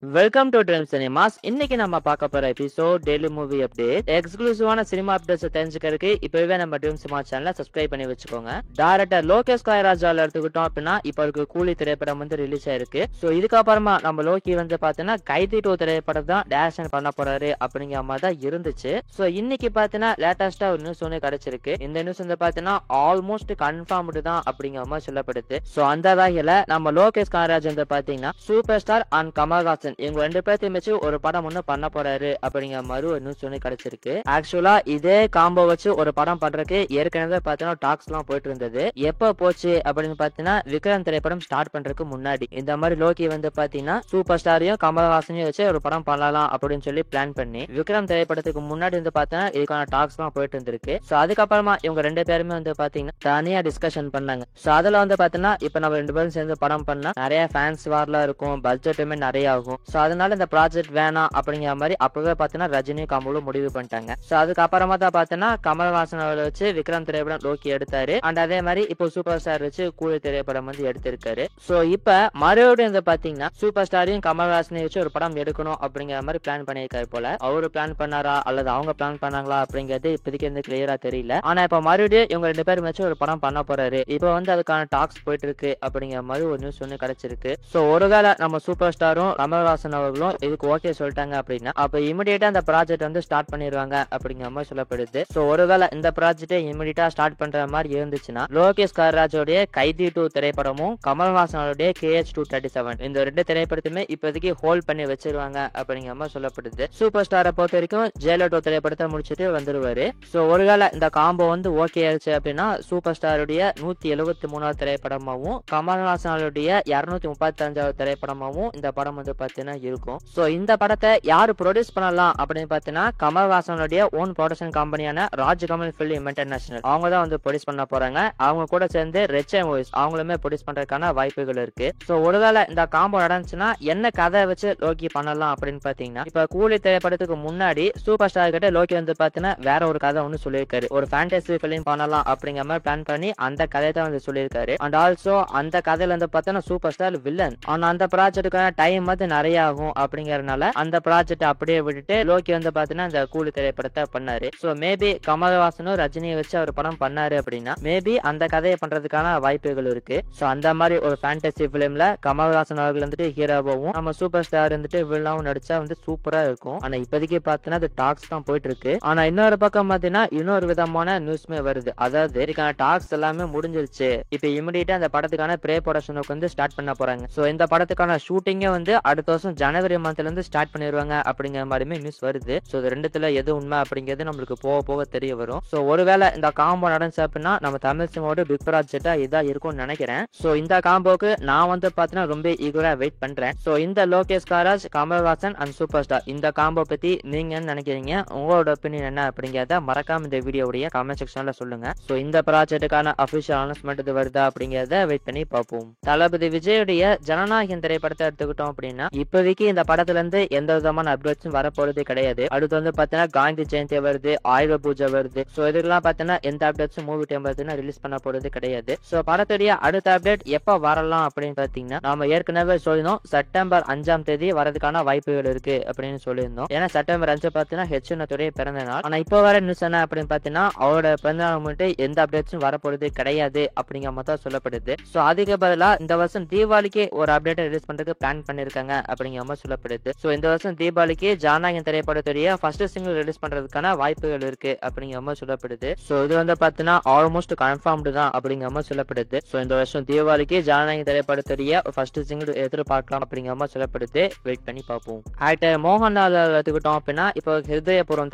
Welcome to dream cinemas. இன்னைக்கு நம்ம பார்க்க போற எபிசோட் டெய்லி மூவி அப்டேட். எக்ஸ்க்ளூசிவான சினிமா அப்டேட்ஸ் தெரிஞ்சுக்கிறதுக்கு இப்பவே நம்ம ட்ரீம் சினிமா சேனலை சப்ஸ்கிரைப் பண்ணி வச்சுக்கோங்க. டைரக்டர் லோகேஷ் கனகராஜால எடுத்துக்கிட்டோம் அப்படின்னா இப்போ இருக்கு கூலி திரைப்படம் வந்து ரிலீஸ் ஆயிருக்கு. ஸோ இதுக்கப்புறமா நம்ம லோகி வந்து பாத்தீங்கன்னா கைதி 2 திரைப்படம் தான் டைரக்ஷன் பண்ண போறாரு அப்படிங்கிற மாதிரி தான் இருந்துச்சு. ஸோ இன்னைக்கு பாத்தீங்கன்னா லேட்டஸ்டா ஒரு நியூஸ் ஒன்று கிடைச்சிருக்கு. இந்த நியூஸ் வந்து பாத்தீங்கன்னா ஆல்மோஸ்ட் கன்ஃபார்ம்டு தான் அப்படிங்கிற மாதிரி சொல்லப்படுது. ஸோ அந்த வகையில நம்ம லோகேஷ் கனகராஜ் வந்து பாத்தீங்கன்னா சூப்பர் ஸ்டார் அண்ட் கமல்ஹாசன் இவங்க ரெண்டு பேர்த்தையும் வச்சு ஒரு படம் ஒண்ணு பண்ண போறாரு அப்படிங்கிற மாதிரி ஒரு நியூஸ் ஒன்று கிடைச்சிருக்கு. ஆக்சுவலா இதே காம்போ வச்சு ஒரு படம் பண்றதுக்கு ஏற்கனவே பாத்தீங்கன்னா டாக்ஸ் எல்லாம் போயிட்டு இருந்தது. எப்ப போச்சு அப்படின்னு பாத்தீங்கன்னா விக்ரம் திரைப்படம் ஸ்டார்ட் பண்றதுக்கு முன்னாடி இந்த மாதிரி லோகி வந்து பாத்தீங்கன்னா சூப்பர் ஸ்டாரையும் கமல்ஹாசனையும் வச்சு ஒரு படம் பண்ணலாம் அப்படின்னு சொல்லி பிளான் பண்ணி விக்ரம் திரைப்படத்துக்கு முன்னாடி வந்து பாத்தீங்கன்னா இதுக்கான டாக்ஸ் எல்லாம் போயிட்டு இருந்திருக்கு. சோ அதுக்கப்புறமா இவங்க ரெண்டு பேருமே வந்து பாத்தீங்கன்னா தனியா டிஸ்கஷன் பண்ணாங்க. சோ அதுல வந்து பாத்தீங்கன்னா இப்ப நம்ம ரெண்டு பேரும் சேர்ந்து படம் பண்ணா நிறைய ஃபேன்ஸ் வார்லாம் இருக்கும், பட்ஜெட்டுமே நிறைய ஆகும். சோ அதனால இந்த ப்ராஜெக்ட் வேணாம் அப்படிங்கிற மாதிரி அப்பவே பாத்தீங்கன்னா ரஜினி கமலும் முடிவு பண்ணிட்டாங்க. சோ அதுக்கப்புறமா தான் பாத்தீங்கன்னா கமல்ஹாசன் அவரை வச்சு விக்ரம் திரைப்படம் லோகி எடுத்தாரு. அண்ட் அதே மாதிரி இப்போ சூப்பர் ஸ்டார் வச்சு கூலி திரைப்படம் வந்து எடுத்திருக்காரு. சோ இப்ப மறுபடியும் வந்து பாத்தீங்கன்னா சூப்பர் ஸ்டாரையும் கமல்ஹாசனையும் வச்சு ஒரு படம் எடுக்கணும் அப்படிங்கிற மாதிரி பிளான் பண்ணியிருக்காரு போல. அவரு பிளான் பண்ணாரா அல்லது அவங்க பிளான் பண்ணாங்களா அப்படிங்கிறது இப்போதைக்கு வந்து கிளியரா தெரியல. ஆனா இப்ப மறுபடியும் இவங்க ரெண்டு பேரும் வச்சு ஒரு படம் பண்ண போறாரு. இப்ப வந்து அதுக்கான டாக்ஸ் போயிட்டு இருக்கு அப்படிங்கிற மாதிரி ஒரு நியூஸ் ஒண்ணு கிடைச்சிருக்கு. சோ ஒருவேளை நம்ம சூப்பர் ஸ்டாரும் கமல்ஹாசன் அவர்களும் இதுக்கு ஓகே சொல்லிட்டாங்க அப்படின்னா அப்ப இமிடியேட்டா அந்த ப்ராஜெக்ட் வந்து ஸ்டார்ட் பண்ணிடுவாங்க அப்படிங்கிற மாதிரி சொல்லப்படுது. சோ ஒருவேளை இந்த ப்ராஜெக்டை இமிடியேட்டா ஸ்டார்ட் பண்ற மாதிரி இருந்துச்சுன்னா லோகேஷ் கனகராஜோடைய கைதி 2 திரைப்படமும் கமல்ஹாசனுடைய KH 237 இந்த ரெண்டு திரைப்படத்தையுமே இப்போதைக்கு ஹோல்ட் பண்ணி வச்சிருவாங்க அப்படிங்கிற மாதிரி சொல்லப்படுது. சூப்பர் ஸ்டாரை பொறுத்த வரைக்கும் ஜெயலலிதா திரைப்படத்தை முடிச்சுட்டு வந்துருவாரு. சோ ஒருவேளை இந்த காம்போ வந்து ஓகே ஆயிடுச்சு அப்படின்னா சூப்பர் ஸ்டாருடைய 173வது திரைப்படமாவும் கமல்ஹாசனுடைய 235வது திரைப்படமாவும் இந்த படம் வந்து பாத்தீங்கன்னா இருக்கும். சோ இந்த படத்தை யாரு ப்ரொடியூஸ் பண்ணலாம் அப்படின்னு பாத்தீங்கன்னா கமல்ஹாசனுடைய ஓன் ப்ரொடக்ஷன் கம்பெனியான ராஜ்கமல் பிலிம் இன்டர்நேஷனல் அவங்க தான் வந்து ப்ரொடியூஸ் பண்ண போறாங்க. அவங்க கூட சேர்ந்து ரெச்சே மூவிஸ் அவங்களுமே ப்ரொடியூஸ் பண்றதுக்கான வாய்ப்புகள் இருக்கு. சோ ஒருவேளை இந்த காம்போ நடந்துச்சுன்னா என்ன கதை வச்சு லோகி பண்ணலாம் அப்படின்னு பாத்தீங்கன்னா இப்ப கூலி திரைப்படத்துக்கு முன்னாடி சூப்பர் ஸ்டார் கிட்ட லோகி வந்து பாத்தீங்கன்னா வேற ஒரு கதை ஒன்னு சொல்லியிருக்காரு. ஒரு ஃபேண்டசி பிலிம் பண்ணலாம் அப்படிங்கிற மாதிரி பிளான் பண்ணி அந்த கதையை தான் வந்து சொல்லியிருக்காரு. அண்ட் ஆல்சோ அந்த கதையில வந்து பாத்தீங்கன்னா சூப்பர் ஸ்டார் வில்லன். ஆனா அந்த ப்ராஜெக்டுக்கான டைம் வந்து நிறைய ஆகும் அப்படிங்கறதுனால அந்த ப்ராஜெக்ட் அப்படியே விட்டுட்டு லோகி வந்து பாத்தீங்கன்னா இந்த கூலி திரைப்படத்தை பண்ணாரு. சோ மேபி கமல்ஹாசனும் ரஜினியை வச்சு அவர் படம் பண்ணாரு அப்படின்னா மேபி அந்த கதையை பண்றதுக்கான வாய்ப்புகள் இருக்கு. சோ அந்த மாதிரி ஒரு ஃபேண்டசி பிலிம்ல கமல்ஹாசன் அவர்கள் வந்துட்டு ஹீரோவாவும் நம்ம சூப்பர் ஸ்டார் வந்துட்டு வில்லனாவும் நடிச்சா வந்து சூப்பரா இருக்கும். ஆனா இப்போதைக்கு பாத்தீங்கன்னா அது டாக்ஸ் தான் போயிட்டு இருக்கு. ஆனா இன்னொரு பக்கம் பாத்தீங்கன்னா இன்னொரு விதமான நியூஸ்மே வருது. அதாவது இதுக்கான டாக்ஸ் எல்லாமே முடிஞ்சிருச்சு. இப்ப இமிடியேட்டா அந்த படத்துக்கான ப்ரே ப்ரொடக்ஷனுக்கு வந்து ஸ்டார்ட் பண்ண போறாங்க. சோ இந்த படத்துக்கான ஷூட்டிங்கே வந்து அடுத்த வருஷம் ஜனவரி மந்த்ல இருந்து ஸ்டார்ட் பண்ணிடுவாங்க அப்படிங்கிற மாதிரியுமே நியூஸ் வருது. சோ இது ரெண்டுத்துல எது உண்மை அப்படிங்கிறது நம்மளுக்கு போக போக தெரிய வரும். சோ ஒருவேளை இந்த காம்போ நடந்துச்சு அப்படின்னா நம்ம தமிழ் சினிமாவோட பிக் ப்ராஜெக்டா இதா இருக்கும்னு நினைக்கிறேன். சோ இந்த காம்போக்கு நான் வந்து பாத்தீங்கன்னா ரொம்ப ஈகரா வெயிட் பண்றேன். சோ இந்த Lokesh Kanagaraj Kamal Haasan and super star இந்த காம்போ பத்தி நீங்க என்ன நினைக்கிறீங்க, உங்களோட ஒப்பீனியன் என்ன அப்படிங்கறத மறக்காம இந்த வீடியோவுடைய கமெண்ட் செக்ஷன்ல சொல்லுங்க. சோ இந்த ப்ராஜெக்டுக்கான அபிஷியல் அனௌன்ஸ்மெண்ட் இது வருதா அப்படிங்கறத வெயிட் பண்ணி பார்ப்போம். தளபதி விஜயுடைய ஜனநாயகன் திரைப்படத்தை எடுத்துக்கிட்டோம் அப்படின்னா இப்போதைக்கு இந்த படத்துல இருந்து எந்த விதமான அப்டேட்ஸும் வரப்போறது கிடையாது. அடுத்து வந்து பாத்தீங்கன்னா காந்தி ஜெயந்தி வருது, ஆயுத பூஜை வருது. சோ இதுக்கெல்லாம் பாத்தீங்கன்னா எந்த அப்டேட்ஸும் மூவி டைம் பாத்தீங்கன்னா ரிலீஸ் பண்ண போறது கிடையாது. சோ படத்துடைய அடுத்த அப்டேட் எப்ப வரலாம் அப்படின்னு பாத்தீங்கன்னா நாம ஏற்கனவே சொல்லியிருந்தோம் செப்டம்பர் 5ஆம் தேதி வரதுக்கான வாய்ப்புகள் இருக்கு அப்படின்னு சொல்லியிருந்தோம். ஏன்னா செப்டம்பர் 5 பாத்தீங்கன்னா ஹெச்என்னுடைய பிறந்த நாள். ஆனா இப்போ வர நியூஸ் என்ன அப்படின்னு பாத்தீங்கன்னா அவரோட பிறந்த நாள் முன்னிட்டு எந்த அப்டேட்ஸும் வரப்போறது கிடையாது அப்படிங்கிற மாதிரி தான் சொல்லப்படுது. சோ அதுக்கு பதிலா இந்த வருஷம் தீபாவளிக்கு ஒரு அப்டேட் ரிலீஸ் பண்றதுக்கு பிளான் பண்ணிருக்காங்க அப்படிங்கிற மாதிரி சொல்லப்படுது. சோ இந்த வருஷம் தீபாவளிக்கு ஜனநாயகன் திரைப்படத்துடைய ஃபர்ஸ்ட் சிங்கிள் ரிலீஸ் பண்றதுக்கான வாய்ப்புகள் இருக்கு அப்படிங்கிற மாதிரி சொல்லப்படுது. சோ இது வந்து பாத்தீங்கன்னா ஆல்மோஸ்ட் கன்ஃபார்ம்டு தான் அப்படிங்கிற மாதிரி சொல்லப்படுது. சோ இந்த வருஷம் தீபாவளிக்கு ஜனநாயகன் திரைப்படத்துடைய ஃபர்ஸ்ட் சிங்கிள் எதிர்பார்க்கலாம் அப்படிங்கிற மாதிரி சொல்லப்படுது. வெயிட் பண்ணி பார்ப்போம். ஆக்டர் மோகன்லால் எடுத்துக்கிட்டோம் அப்படின்னா இப்போ ஹிருதயபுரம்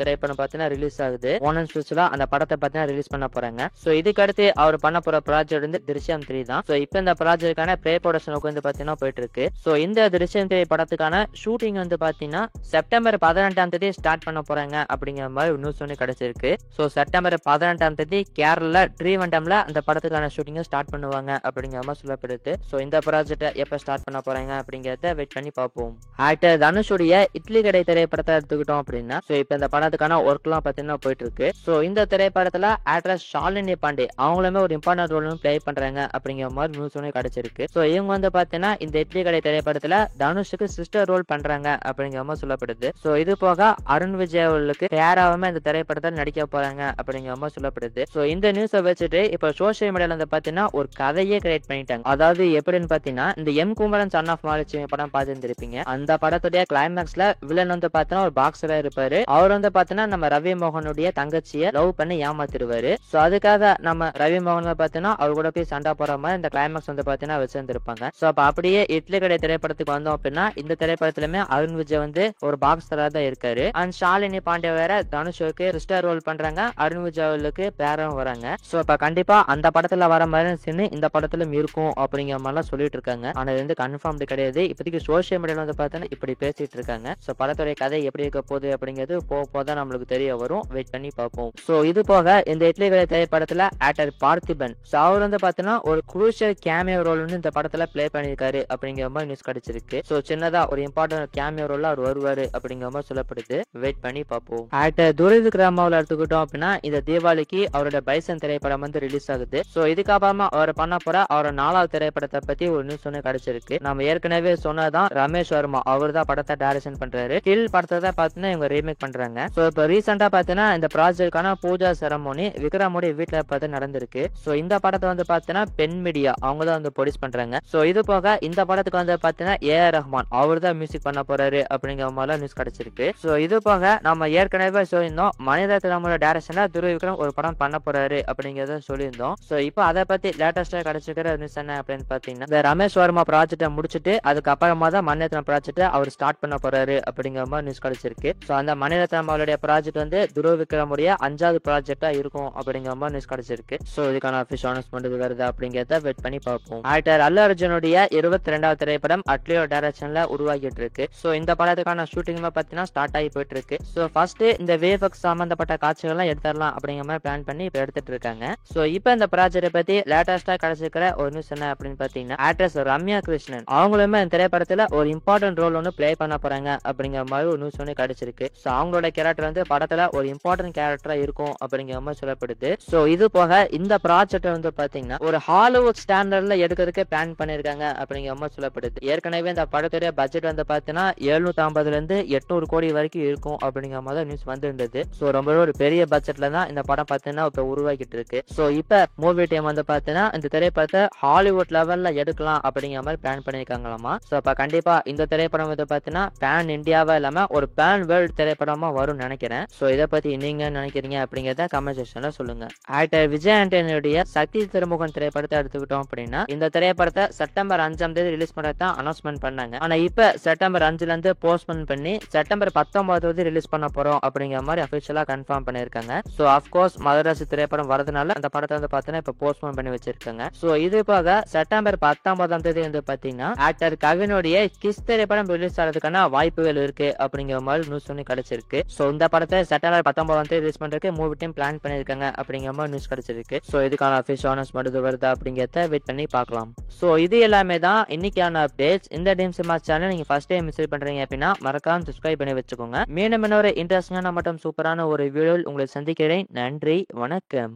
திரைப்படம் பாத்தீங்கன்னா ரிலீஸ் ஆகுது. ஓனன் ஸ்பெஷலா அந்த படத்தை பாத்தீங்கன்னா ரிலீஸ் பண்ண போறாங்க. சோ இதுக்கு அடுத்து அவர் பண்ண போற ப்ராஜெக்ட் வந்து திருஷ்யம் 3 தான். சோ இப்போ இந்த ப்ராஜெக்டுக்கான ப்ரே ப்ரொடக்ஷனுக்கு வந்து பாத்தீங்கன்னா போயிட்டு இருக்கு. சோ இந்த திருஷ்யம் 3 படத்துக்கான ஷூட்டிங் வந்து பாத்தீங்கன்னா செப்டம்பர் 18ஆம் தேதி ஸ்டார்ட் பண்ண போறாங்க அப்படிங்கிற மாதிரி நியூஸ் ஒன்று கிடைச்சிருக்கு. சோ செப்டம்பர் 18ஆம் தேதி கேரளா ட்ரீவண்டம்ல அந்த படத்துக்கான ஷூட்டிங்கை ஸ்டார்ட் பண்ணுவாங்க அப்படிங்கிற மாதிரி சொல்லப்படுது. சோ இந்த ப்ராஜெக்டை எப்ப ஸ்டார்ட் பண்ண போறாங்க அப்படிங்கறத வெயிட் பண்ணி பார்ப்போம். ஆக்டர் தனுஷுடைய இட்லி கடை திரைப்படத்தை எடுத்துக்கிட்டோம் அப்படின்னா சோ இப்ப இந்த படத்துக்கான ஒர்க் எல்லாம் பாத்தீங்கன்னா போயிட்டு இருக்கு. சோ இந்த திரைப்படத்துல ஆக்ட்ரஸ் ஷாலினி பாண்டே அவங்களுமே ஒரு இம்பார்ட்டன்ட் ரோல் பிளே பண்றாங்க அப்படிங்கிற மாதிரி நியூஸ் ஒன்று கிடைச்சிருக்கு. சோ இவங்க வந்து பாத்தீங்கன்னா இந்த இட்லி கடை திரைப்படத்துல தனுஷுக்கு படத்துக்கு சிஸ்டர் ரோல் பண்றாங்க அப்படிங்கிற மாதிரி சொல்லப்படுது. சோ இது போக அருண் விஜய் அவர்களுக்கு பேராவுமே இந்த திரைப்படத்தில் நடிக்க போறாங்க அப்படிங்கிற மாதிரி சொல்லப்படுது. சோ இந்த நியூஸை வச்சுட்டு இப்ப சோசியல் மீடியால வந்து பாத்தீங்கன்னா ஒரு கதையே கிரியேட் பண்ணிட்டாங்க. அதாவது எப்படின்னு பாத்தீங்கன்னா இந்த M Kumaran son of Mahalakshmi படம் பார்த்துருப்பீங்க. அந்த படத்துடைய கிளைமேக்ஸ்ல வில்லன் வந்து பாத்தீங்கன்னா ஒரு பாக்ஸரா இருப்பாரு. அவர் வந்து பாத்தீங்கன்னா நம்ம ரவி மோகனுடைய தங்கச்சியை லவ் பண்ணி ஏமாத்திடுவாரு. சோ அதுக்காக நம்ம ரவி மோகன் பாத்தீங்கன்னா அவர் கூட போய் சண்டை போற மாதிரி இந்த கிளைமேக்ஸ் வந்து பாத்தீங்கன்னா வச்சிருந்திருப்பாங்க. சோ அப்ப அப்படியே இட்லி கடை திரைப்படத்துக்கு வந்தோம் அப்படின்னா இந்த திரைப்படத்திலுமே அருண் விஜய் வந்து ஒரு பாக்ஸரா தான் இருக்காரு. அண்ட் ஷாலினி பாண்டே வேற தனுஷுக்கு சிஸ்டர் ரோல் பண்றாங்க. அருண் விஜய் அவர்களுக்கு பேரும் வராங்க. சோ அப்ப கண்டிப்பா அந்த படத்துல வர மாதிரி சீன் இந்த படத்திலும் இருக்கும் அப்படிங்கிற மாதிரிலாம் சொல்லிட்டு இருக்காங்க. ஆனா இது வந்து கன்ஃபார்ம்டு கிடையாது. இப்போதைக்கு சோசியல் மீடியால வந்து பார்த்தீங்கன்னா இப்படி பேசிட்டு இருக்காங்க. சோ படத்துடைய கதை எப்படி இருக்க போகுது அப்படிங்கிறது போதான் நம்மளுக்கு தெரிய வரும். வெயிட் பண்ணி பார்ப்போம். சோ இது போக இந்த இட்லி கடை திரைப்படத்துல ஆக்டர் பார்த்திபன் அவர் வந்து பாத்தீங்கன்னா ஒரு குரூஷியல் கேமியோ ரோல் வந்து இந்த படத்துல பிளே பண்ணிருக்காரு அப்படிங்கிற மாதிரி நியூஸ் கிடைச்சிருக்கு. சோ சின்னதா ஒரு இம்பார்ட்டன்ட் கேமியோ ரோல்ல அவர் வருவாரு அப்படிங்கிற மாதிரி சொல்லப்படுது. வெயிட் பண்ணி பார்ப்போம். ஆக்டர் துரைவிக்ரமாவில் எடுத்துக்கிட்டோம் அப்படின்னா இந்த தீபாவளிக்கு அவரோட பைசன் திரைப்படம் வந்து ரிலீஸ் ஆகுது. சோ இதுக்கப்புறமா அவர் பண்ண போற அவரோட 4வது திரைப்படத்தை பத்தி ஒரு நியூஸ் ஒன்று கிடைச்சிருக்கு. நம்ம ஏற்கனவே சொன்னதான் ரமேஷ் வர்மா அவர் தான் படத்தை டைரக்ஷன் பண்றாரு. கில் படத்தை தான் பாத்தீங்கன்னா இவங்க ரீமேக் பண்றாங்க. சோ இப்ப ரீசெண்டா பாத்தீங்கன்னா இந்த ப்ராஜெக்டான பூஜா செரமோனி விக்ரமுடைய வீட்டுல பார்த்து நடந்திருக்கு. சோ இந்த படத்தை வந்து பாத்தீங்கன்னா பென் மீடியா அவங்க தான் வந்து ப்ரொடியூஸ் பண்றாங்க. சோ இது போக இந்த படத்துக்கு வந்து பாத்தீங்கன்னா ஏஆர் ரஹ்மான் அவர் தான் மியூசிக் பண்ண போறாரு அப்படிங்கிற மாதிரி நியூஸ் கிடைச்சிருக்கு. சோ இது போக நம்ம ஏற்கனவே சொல்லியிருந்தோம் மணிரத்னமோட டைரக்ஷன்ல துருவ விக்ரம் ஒரு படம் பண்ண போறாரு அப்படிங்கறத சொல்லியிருந்தோம். சோ இப்போ அதை பத்தி லேட்டஸ்டா கிடைச்சிருக்கிற நியூஸ் என்ன அப்படின்னு பாத்தீங்கன்னா இந்த ரமேஷ் வர்மா ப்ராஜெக்டை முடிச்சுட்டு அதுக்கப்புறமா தான் மணிரத்னம் ப்ராஜெக்ட் அவர் ஸ்டார்ட் பண்ண போறாரு அப்படிங்கிற மாதிரி நியூஸ் கிடைச்சிருக்கு. சோ அந்த மணிரத்னம் அவருடைய ப்ராஜெக்ட் வந்து துருவ விக்ரமுடைய 5வது ப்ராஜெக்டா இருக்கும் அப்படிங்கிற மாதிரி நியூஸ் கிடைச்சிருக்கு. சோ இதுக்கான அபிஷியல் அனௌன்ஸ்மெண்ட் வருது அப்படிங்கறத வெயிட் பண்ணி பார்ப்போம். ஆக்டர் அல்லு அர்ஜுனுடைய 22வது திரைப்படம் அட்லியோ டைரக்ஷன்ல உருவாகிட்டு இருக்கு. சோ இந்த படத்துக்கான ஷூட்டிங் பாத்தீங்கன்னா ஸ்டார்ட் ஆகி போயிட்டு இருக்கு. சோ ஃபர்ஸ்ட் இந்த வேஃபக்ஸ் சம்பந்தப்பட்ட காட்சிகள் எல்லாம் எடுத்துடலாம் அப்படிங்கிற மாதிரி பிளான் பண்ணி இப்ப எடுத்துட்டு இருக்காங்க. சோ இப்போ இந்த ப்ராஜெக்ட் பத்தி லேட்டஸ்டா கிடைச்சிருக்கிற ஒரு நியூஸ் என்ன அப்படின்னு பாத்தீங்கன்னா ஆக்ட்ரஸ் ரம்யா கிருஷ்ணன் அவங்களுமே இந்த திரைப்படத்துல ஒரு இம்பார்ட்டன்ட் ரோல் ஒன்று பிளே பண்ண போறாங்க அப்படிங்கிற மாதிரி ஒரு நியூஸ் ஒன்று கிடைச்சிருக்கு. சோ அவங்களோட கேரக்டர் வந்து படத்துல ஒரு இம்பார்ட்டன்ட் கேரக்டரா இருக்கும் அப்படிங்கிற மாதிரி சொல்லப்படுது. சோ இது போக இந்த ப்ராஜெக்ட் வந்து பாத்தீங்கன்னா ஒரு ஹாலிவுட் ஸ்டாண்டர்ட்ல எடுக்கிறதுக்கு பிளான் பண்ணிருக்காங்க அப்படிங்கிற மாதிரி சொல்லப்படுது. ஏற்கனவே இந்த படத்துடைய பட்ஜெட் வந்து பாத்தீங்கன்னா 750 இருந்து 800 கோடி வரைக்கும் இருக்கும் அப்படிங்கிற மாதிரி நியூஸ் வந்து இருந்தது. சோ ரொம்ப ஒரு பெரிய பட்ஜெட்ல தான் இந்த படம் பாத்தீங்கன்னா இப்ப உருவாக்கிட்டு இருக்கு. சோ இப்ப மூவி டீம் வந்து பாத்தீங்கன்னா இந்த திரைப்படத்தை ஹாலிவுட் லெவல்ல எடுக்கலாம் அப்படிங்கிற மாதிரி பிளான் பண்ணிருக்காங்களாமா. சோ அப்ப கண்டிப்பா இந்த திரைப்படம் வந்து பாத்தீங்கன்னா பேன் இந்தியாவா இல்லாம ஒரு பேன் வேர்ல்டு திரைப்படமா வரும்னு நினைக்கிறேன். சோ இதை பத்தி நீங்க நினைக்கிறீங்க அப்படிங்கறத கமெண்ட் செக்ஷன்ல சொல்லுங்க. ஆக்டர் விஜய் ஆண்டனியுடைய சக்தி திருமுகன் திரைப்படத்தை எடுத்துக்கிட்டோம் அப்படின்னா இந்த திரைப்படத்தை செப்டம்பர் 5ஆம் தேதி ரிலீஸ் பண்ணதான் அனௌன்ஸ்மெண்ட் பண்ணாங்க. ஆனா இப்ப செப்டம்பர் 5ல இருந்து போஸ்ட்போன் பண்ணி செப்டம்பர் 19 ரிலீஸ் பண்ண போறோம் அப்படிங்கிற மாதிரி அபிஷியலா கன்ஃபார்ம் பண்ணிருக்காங்க. சோ அப்கோர்ஸ் மதராசி திரைப்படம் வரதுனால அந்த படத்தை வந்து பாத்தீங்கன்னா இப்ப போஸ்ட்போன் பண்ணி வச்சிருக்காங்க. சோ இது போக செப்டம்பர் 19ஆம் தேதி வந்து பாத்தீங்கன்னா ஆக்டர் கவினுடைய கிஸ் திரைப்படம் ரிலீஸ் ஆகிறதுக்கான வாய்ப்புகள் இருக்கு அப்படிங்கிற மாதிரி நியூஸ் ஒன்று கிடைச்சிருக்கு. சோ இந்த படத்தை செப்டம்பர் 19ஆம் தேதி ரிலீஸ் பண்றதுக்கு மூவி டீம் பிளான் பண்ணிருக்காங்க அப்படிங்கிற மாதிரி நியூஸ் கிடைச்சிருக்கு. சோ இதுக்கான அபிஷியல் அனௌன்ஸ்மெண்ட் வருதா அப்படிங்கறத வெயிட் பண்ணி பார்க்கலாம். சோ இது எல்லாமே தான் இன்னைக்கான அப்டேட்ஸ். இந்த டீம் சினிமா சேனல் நீங்க ஃபர்ஸ்ட் டைம் விசிட் பண்றீங்க அப்படின்னா மறக்காம சப்ஸ்கிரைப் பண்ணி வச்சுக்கோங்க. மீண்டும் இன்னொரு இன்ட்ரெஸ்டிங்கான மற்றும் சூப்பரான ஒரு வீடியோவில் உங்களை சந்திக்கிறேன். நன்றி, வணக்கம்.